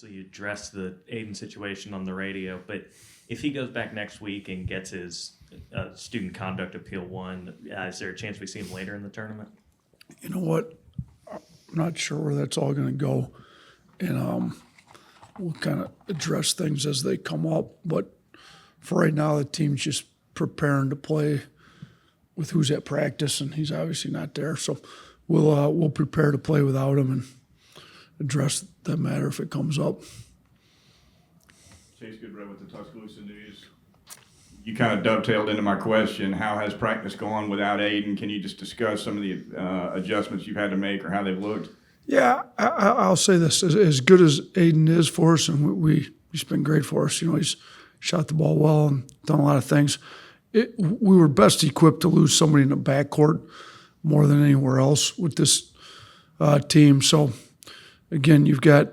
obviously you addressed the Aiden situation on the radio, but if he goes back next week and gets his student conduct appeal won, is there a chance we see him later in the tournament? You know what? I'm not sure where that's all going to go. And we'll kind of address things as they come up. But for right now, the team's just preparing to play with who's at practice, and he's obviously not there. So we'll prepare to play without him and address that matter if it comes up. Chase Goodrow with the Tuscaloosa News. You kind of dovetailed into my question. How has practice gone without Aiden? Can you just discuss some of the adjustments you've had to make or how they've looked? Yeah, I'll say this. As good as Aiden is for us, and he's been great for us. You know, he's shot the ball well and done a lot of things. We were best equipped to lose somebody in the backcourt more than anywhere else with this team. So, again, you've got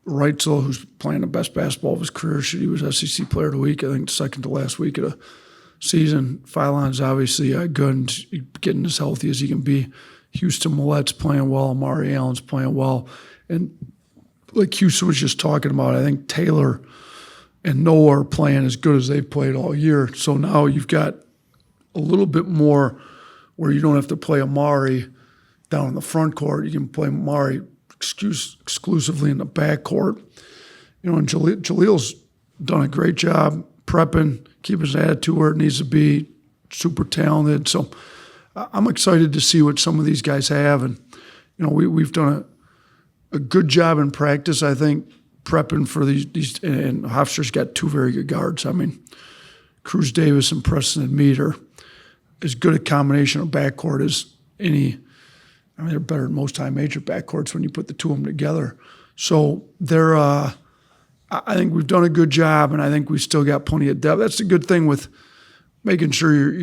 Reitzel, who's playing the best basketball of his career. He was SEC Player of the Week, I think, second to last week of the season. Philon's obviously good and getting as healthy as he can be. Houston Millett's playing well. Amari Allen's playing well. And like Houston was just talking about, I think Taylor and Noah are playing as good as they've played all year. So now you've got a little bit more where you don't have to play Amari down in the front court. You can play Amari exclusively in the back court. You know, and Jaleel's done a great job prepping, keeping his attitude where it needs to be, super talented. So I'm excited to see what some of these guys have. And, you know, we've done a good job in practice, I think, prepping for these. And Hofstra's got two very good guards. I mean, Cruz Davis and Preston Mead are as good a combination of backcourt as any. I mean, they're better than most high major backcourts when you put the two of them together. So they're, I think we've done a good job, and I think we've still got plenty of depth. That's the good thing with making sure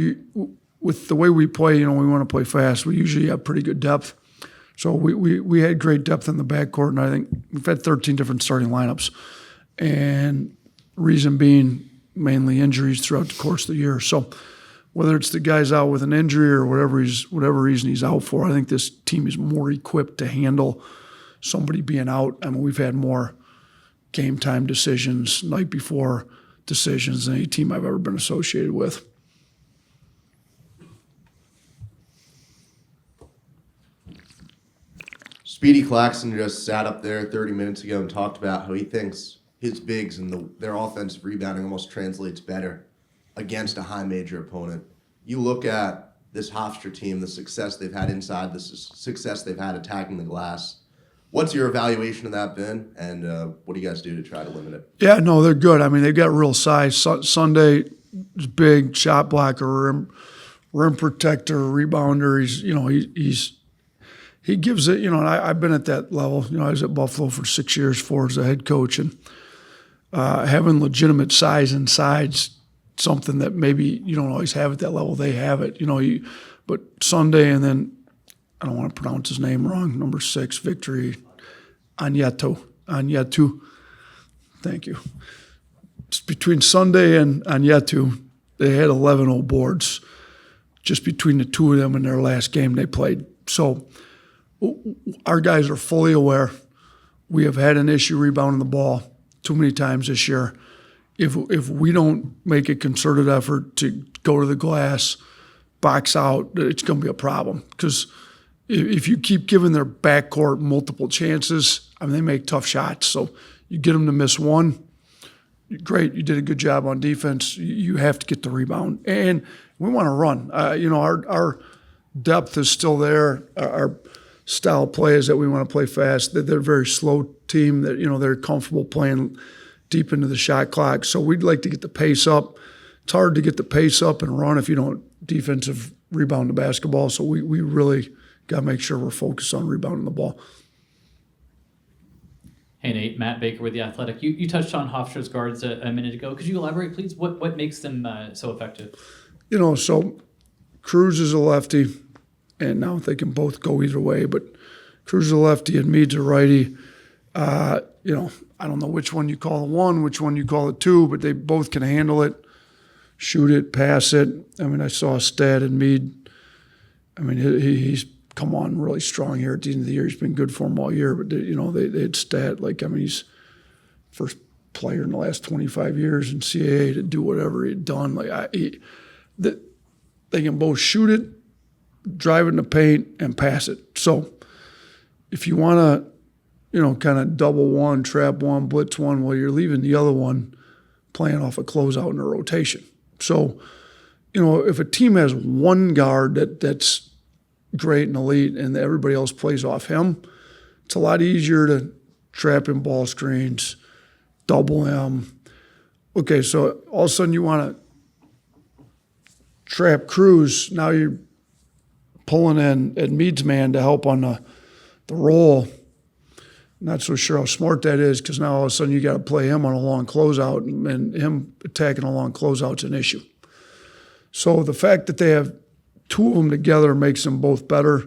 with the way we play, you know, we want to play fast. We usually have pretty good depth. So we had great depth in the backcourt, and I think we've had 13 different starting lineups. And reason being mainly injuries throughout the course of the year. So whether it's the guy's out with an injury or whatever reason he's out for, I think this team is more equipped to handle somebody being out. I mean, we've had more game time decisions, night before decisions than any team I've ever been associated with. Speedy Claxton just sat up there 30 minutes ago and talked about how he thinks his bigs and their offensive rebounding almost translates better against a high major opponent. You look at this Hofstra team, the success they've had inside, the success they've had attacking the glass. What's your evaluation of that been, and what do you guys do to try to limit it? Yeah, no, they're good. I mean, they've got real size. Sunday is big, shot blocker, rim protector, rebounder. He gives it, you know, and I've been at that level. You know, I was at Buffalo for 6 years, 4 as a head coach, and having legitimate size inside's something that maybe you don't always have at that level. They have it, you know. But Sunday, and then I don't want to pronounce his name wrong. Number 6, Victory Anyetu. Thank you. It's between Sunday and Anyetu, they had 11-0 boards just between the two of them in their last game they played. So our guys are fully aware. We have had an issue rebounding the ball too many times this year. If we don't make a concerted effort to go to the glass, box out, it's going to be a problem. Because if you keep giving their backcourt multiple chances, I mean, they make tough shots. So you get them to miss one, great, you did a good job on defense. You have to get the rebound. And we want to run. You know, our depth is still there. Our style of play is that we want to play fast. They're a very slow team that, you know, they're comfortable playing deep into the shot clock. So we'd like to get the pace up. It's hard to get the pace up and run if you don't defensive rebound the basketball. So we really got to make sure we're focused on rebounding the ball. Hey, Nate, Matt Baker with The Athletic. You touched on Hofstra's guards a minute ago. Could you elaborate, please? What makes them so effective? You know, so Cruz is a lefty, and now they can both go either way, but Cruz is a lefty and Mead's a righty. You know, I don't know which one you call it one, which one you call it two, but they both can handle it, shoot it, pass it. I mean, I saw a stat in Mead. I mean, he's come on really strong here at the end of the year. He's been good for him all year, but you know, they had stat like, I mean, he's first player in the last 25 years in CAA to do whatever he'd done. They can both shoot it, drive it in the paint, and pass it. So if you want to, kind of double one, trap one, blitz one, well, you're leaving the other one playing off a closeout in a rotation. So, if a team has one guard that's great and elite and everybody else plays off him, it's a lot easier to trap in ball screens, double him. Okay, so all of a sudden you want to trap Cruz. Now you're pulling in Ed Mead's man to help on the roll. Not so sure how smart that is, because now all of a sudden you got to play him on a long closeout, and him attacking a long closeout's an issue. So the fact that they have two of them together makes them both better.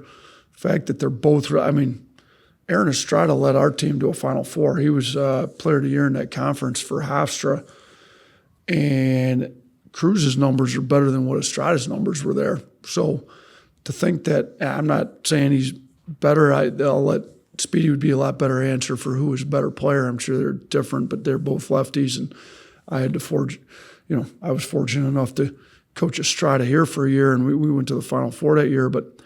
The fact that they're both, Aaron Estrada led our team to a Final Four. He was Player of the Year in that conference for Hofstra, and Cruz's numbers are better than what Estrada's numbers were there. So to think that, I'm not saying he's better. I'll let Speedy would be a lot better answer for who was a better player. I'm sure they're different, but they're both lefties, and I had to I was fortunate enough to coach Estrada here for a year, and we went to the Final Four that year. But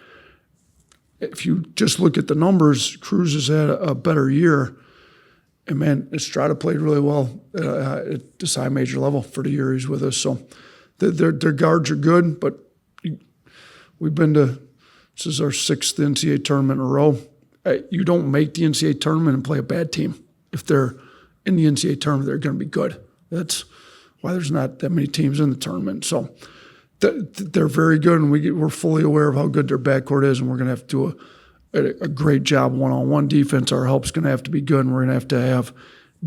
if you just look at the numbers, Cruz has had a better year. And, man, Estrada played really well at this high major level for the year he's with us. So their guards are good, but we've been to – this is our 6th NCAA tournament in a row. You don't make the NCAA tournament and play a bad team. If they're in the NCAA tournament, they're going to be good. That's why there's not that many teams in the tournament. So they're very good, and we're fully aware of how good their backcourt is, and we're going to have to do a great job one-on-one defense. Our help's going to have to be good, and we're going to have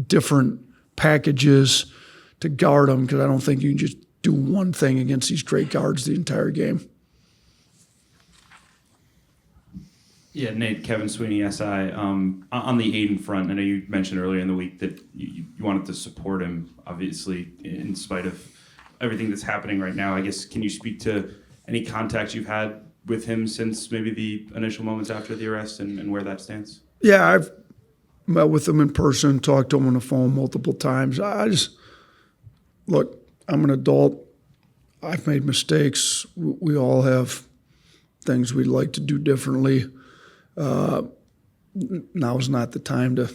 different packages to guard them, because I don't think you can just do one thing against these great guards the entire game. Yeah, Nate, Kevin Sweeney, SI. On the Aiden front, I know you mentioned earlier in the week that you wanted to support him, obviously, in spite of everything that's happening right now. I guess, can you speak to any contacts you've had with him since maybe the initial moments after the arrest and where that stands? Yeah, I've met with him in person, talked to him on the phone multiple times. Look, I'm an adult. I've made mistakes. We all have things we'd like to do differently. Now's not the time to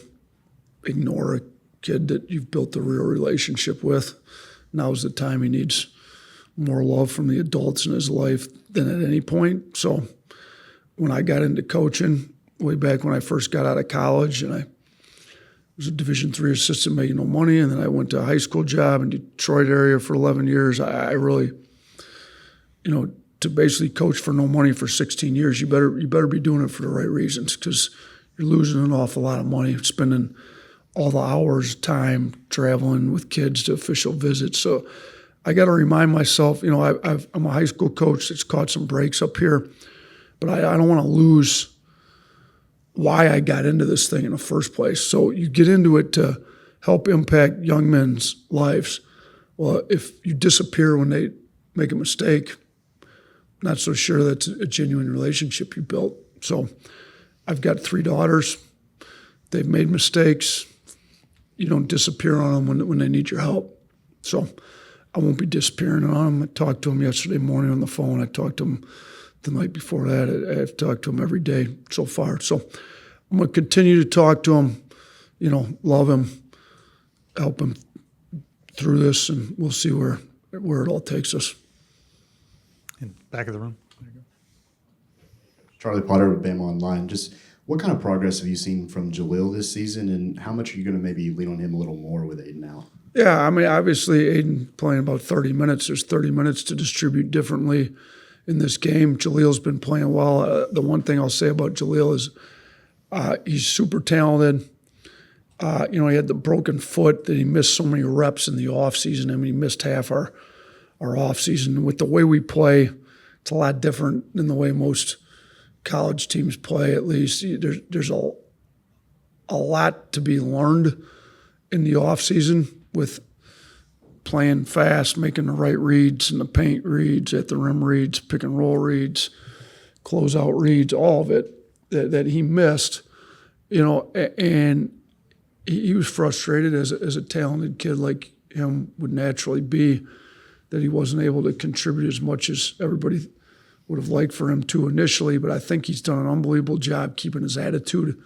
ignore a kid that you've built a real relationship with. Now's the time he needs more love from the adults in his life than at any point. So when I got into coaching, way back when I first got out of college, and I was a Division III assistant making no money, and then I went to a high school job in Detroit area for 11 years, I really, to basically coach for no money for 16 years, you better be doing it for the right reasons, because you're losing an awful lot of money, spending all the hours, time traveling with kids to official visits. So I got to remind myself, I'm a high school coach that's caught some breaks up here, but I don't want to lose why I got into this thing in the first place. So you get into it to help impact young men's lives. Well, if you disappear when they make a mistake, not so sure that's a genuine relationship you built. So I've got 3 daughters. They've made mistakes. You don't disappear on them when they need your help. So I won't be disappearing on them. I talked to them yesterday morning on the phone. I talked to them the night before that. I've talked to them every day so far. So I'm going to continue to talk to him, love him, help him through this, and we'll see where it all takes us. In back of the room. Charlie Potter with Bama Online. Just what kind of progress have you seen from Jalil this season, and how much are you going to maybe lean on him a little more with Aiden now? Yeah, obviously Aiden playing about 30 minutes. There's 30 minutes to distribute differently in this game. Jalil's been playing well. The one thing I'll say about Jalil is he's super talented. He had the broken foot that he missed so many reps in the offseason. He missed half our offseason. With the way we play, it's a lot different than the way most college teams play, at least. There's a lot to be learned in the offseason with playing fast, making the right reads in the paint reads, at the rim reads, pick and roll reads, closeout reads, all of it that he missed, and he was frustrated as a talented kid like him would naturally be, that he wasn't able to contribute as much as everybody would have liked for him to initially. But I think he's done an unbelievable job keeping his attitude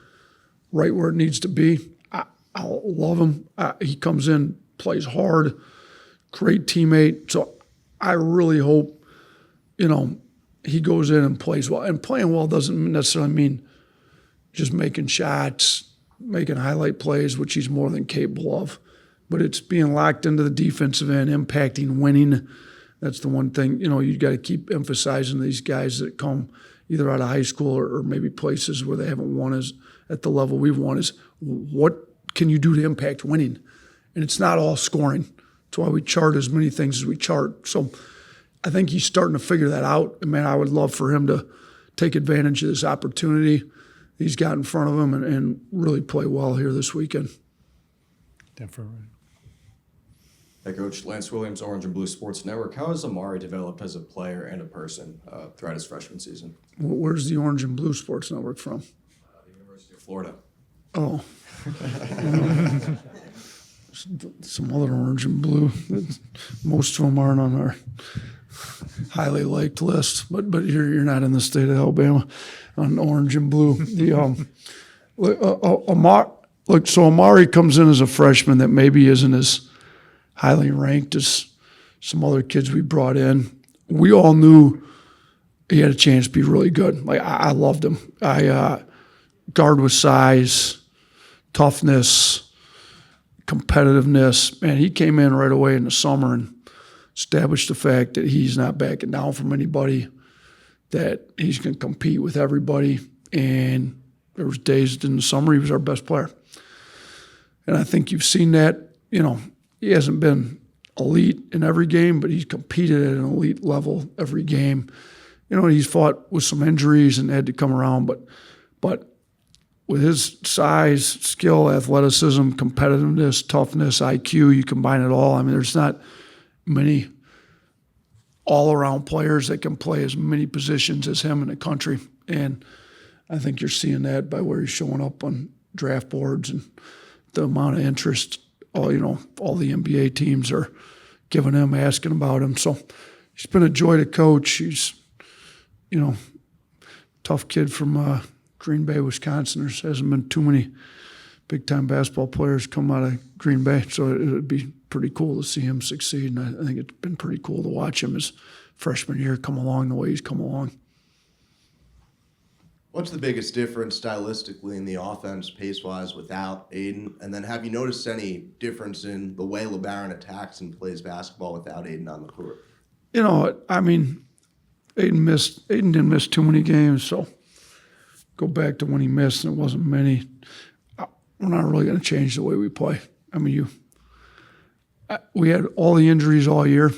right where it needs to be. I love him. He comes in, plays hard, great teammate. So I really hope, he goes in and plays well. And playing well doesn't necessarily mean just making shots, making highlight plays, which he's more than capable of. But it's being locked into the defensive end, impacting, winning. That's the one thing, you got to keep emphasizing these guys that come either out of high school or maybe places where they haven't won at the level we've won, is what can you do to impact winning? And it's not all scoring. That's why we chart as many things as we chart. So I think he's starting to figure that out. And, man, I would love for him to take advantage of this opportunity he's got in front of him and really play well here this weekend. Down for Hey, Coach. Lance Williams, Orange and Blue Sports Network. How has Amari developed as a player and a person throughout his freshman season? Where's the Orange and Blue Sports Network from? The University of Florida. Oh. Some other orange and blue. Most of them aren't on our highly liked list, but you're not in the state of Alabama on orange and blue. Amari comes in as a freshman that maybe isn't as highly ranked as some other kids we brought in. We all knew he had a chance to be really good. Like, I loved him. Guard with size, toughness, competitiveness. Man, he came in right away in the summer and established the fact that he's not backing down from anybody, that he's going to compete with everybody. And there was days in the summer he was our best player. And I think you've seen that. He hasn't been elite in every game, but he's competed at an elite level every game. He's fought with some injuries and had to come around, but with his size, skill, athleticism, competitiveness, toughness, IQ, you combine it all. I mean, there's not many all-around players that can play as many positions as him in the country. And I think you're seeing that by where he's showing up on draft boards and the amount of interest all the NBA teams are giving him, asking about him. So he's been a joy to coach. He's, tough kid from Green Bay, Wisconsin. There hasn't been too many big-time basketball players come out of Green Bay, so it would be pretty cool to see him succeed. And I think it's been pretty cool to watch him his freshman year come along the way he's come along. What's the biggest difference stylistically in the offense, pace-wise, without Aiden? And then have you noticed any difference in the way LeBaron attacks and plays basketball without Aiden on the court? Aiden didn't miss too many games, so go back to when he missed, and it wasn't many. We're not really going to change the way we play. I mean, we had all the injuries all year,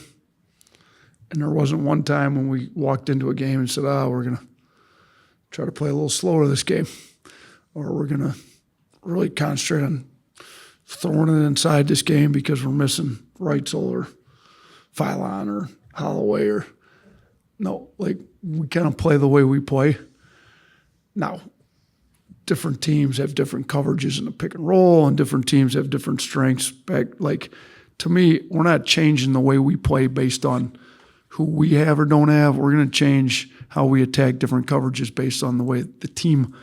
and there wasn't one time when we walked into a game and said, we're going to try to play a little slower this game, or we're going to really concentrate on throwing it inside this game because we're missing Reitzel or Philon or Holloway we kind of play the way we play. Now, different teams have different coverages in the pick and roll, and different teams have different strengths. To me, we're not changing the way we play based on who we have or don't have. We're going to change how we attack different coverages based on the way the team,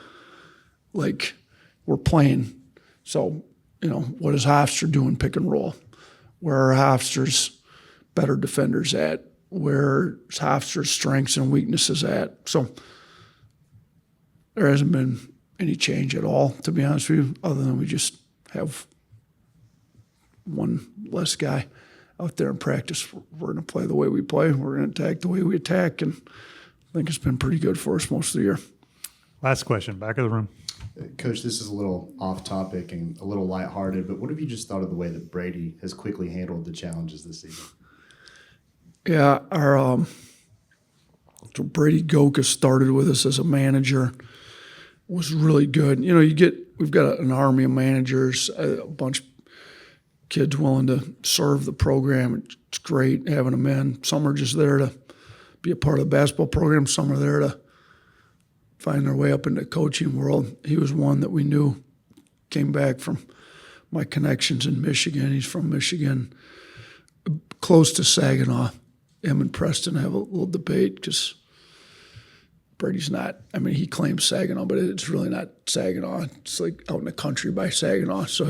we're playing. So, what does Hofstra do in pick and roll? Where are Hofstra's better defenders at? Where's Hofstra's strengths and weaknesses at? So there hasn't been any change at all, to be honest with you, other than we just have one less guy out there in practice. We're going to play the way we play. We're going to attack the way we attack, and I think it's been pretty good for us most of the year. Last question, back of the room. Coach, this is a little off topic and a little lighthearted, but what have you just thought of the way that Brady has quickly handled the challenges this season? Yeah, so Brady Goka started with us as a manager, was really good. We've got an army of managers, a bunch of kids willing to serve the program. It's great having them in. Some are just there to be a part of the basketball program. Some are there to find their way up in the coaching world. He was one that we knew came back from my connections in Michigan. He's from Michigan, close to Saginaw. Him and Preston have a little debate because Brady's not. I mean, he claims Saginaw, but it's really not Saginaw. It's like out in the country by Saginaw. So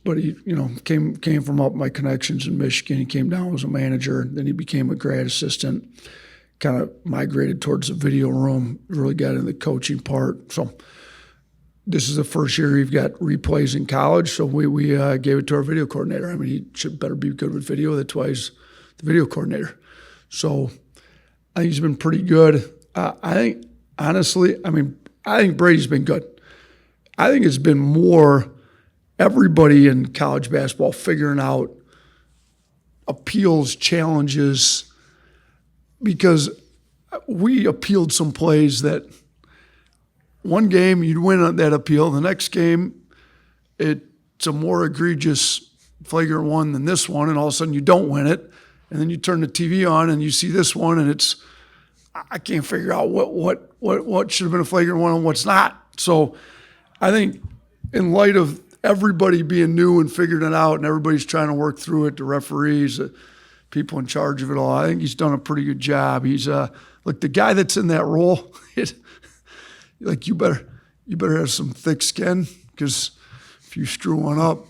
but he, came from up my connections in Michigan. He came down as a manager. Then he became a grad assistant. Kind of migrated towards the video room. Really got into the coaching part. So this is the first year we've got replays in college. So we gave it to our video coordinator. I mean, he should better be good with video. That's why he's the video coordinator. So I think he's been pretty good. I think, honestly, I think Brady's been good. I think it's been more everybody in college basketball figuring out appeals, challenges, because we appealed some plays that one game you'd win on that appeal. The next game, it's a more egregious flagrant one than this one, and all of a sudden you don't win it. And then you turn the TV on and you see this one, and I can't figure out what should have been a flagrant one and what's not. So I think in light of everybody being new and figuring it out and everybody's trying to work through it, the referees, people in charge of it all, I think he's done a pretty good job. He's look, the guy that's in that role, you better have some thick skin, because if you screw one up,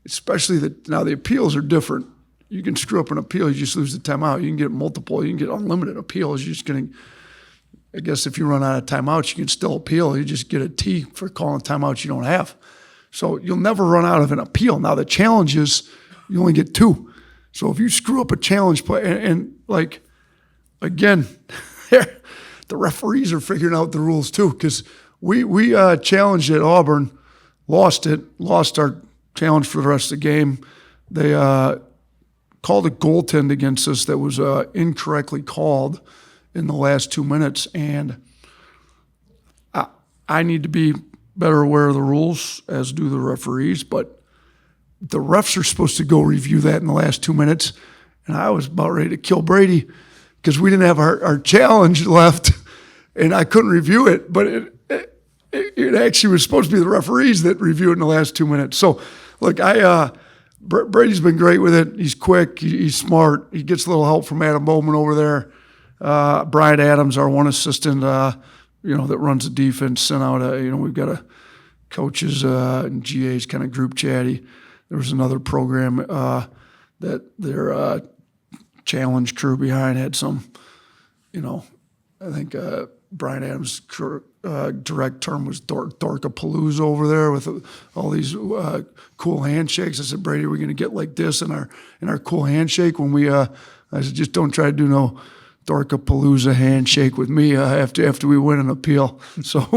especially now the appeals are different. You can screw up an appeal, you just lose the timeout. You can get multiple, you can get unlimited appeals. You're just getting, I guess if you run out of timeouts, you can still appeal. You just get a T for calling timeouts you don't have. So you'll never run out of an appeal. Now the challenge is you only get 2. So if you screw up a challenge play, and again, the referees are figuring out the rules too, because we challenged at Auburn, lost our challenge for the rest of the game. They called a goaltend against us that was incorrectly called in the last 2 minutes, and I need to be better aware of the rules, as do the referees, but the refs are supposed to go review that in the last 2 minutes, and I was about ready to kill Brady because we didn't have our challenge left, and I couldn't review it, but it actually was supposed to be the referees that review it in the last 2 minutes. So, look, Brady's been great with it. He's quick. He's smart. He gets a little help from Adam Bowman over there. Brian Adams, our one assistant, that runs the defense, sent out we've got a coaches and GA's kind of group chatty. There was another program that their challenge crew behind had some, I think Brian Adams' direct term was Dorkapalooza over there with all these cool handshakes. I said, Brady, we're going to get like this in our cool handshake when we. I said, just don't try to do no Dorkapalooza handshake with me after we win an appeal. So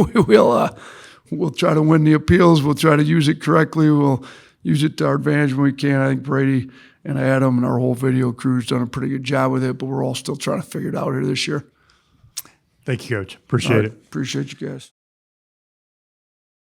we'll try to win the appeals. We'll try to use it correctly. We'll use it to our advantage when we can. I think Brady and Adam and our whole video crew's done a pretty good job with it, but we're all still trying to figure it out here this year. Thank you, Coach. Appreciate it. Appreciate you guys.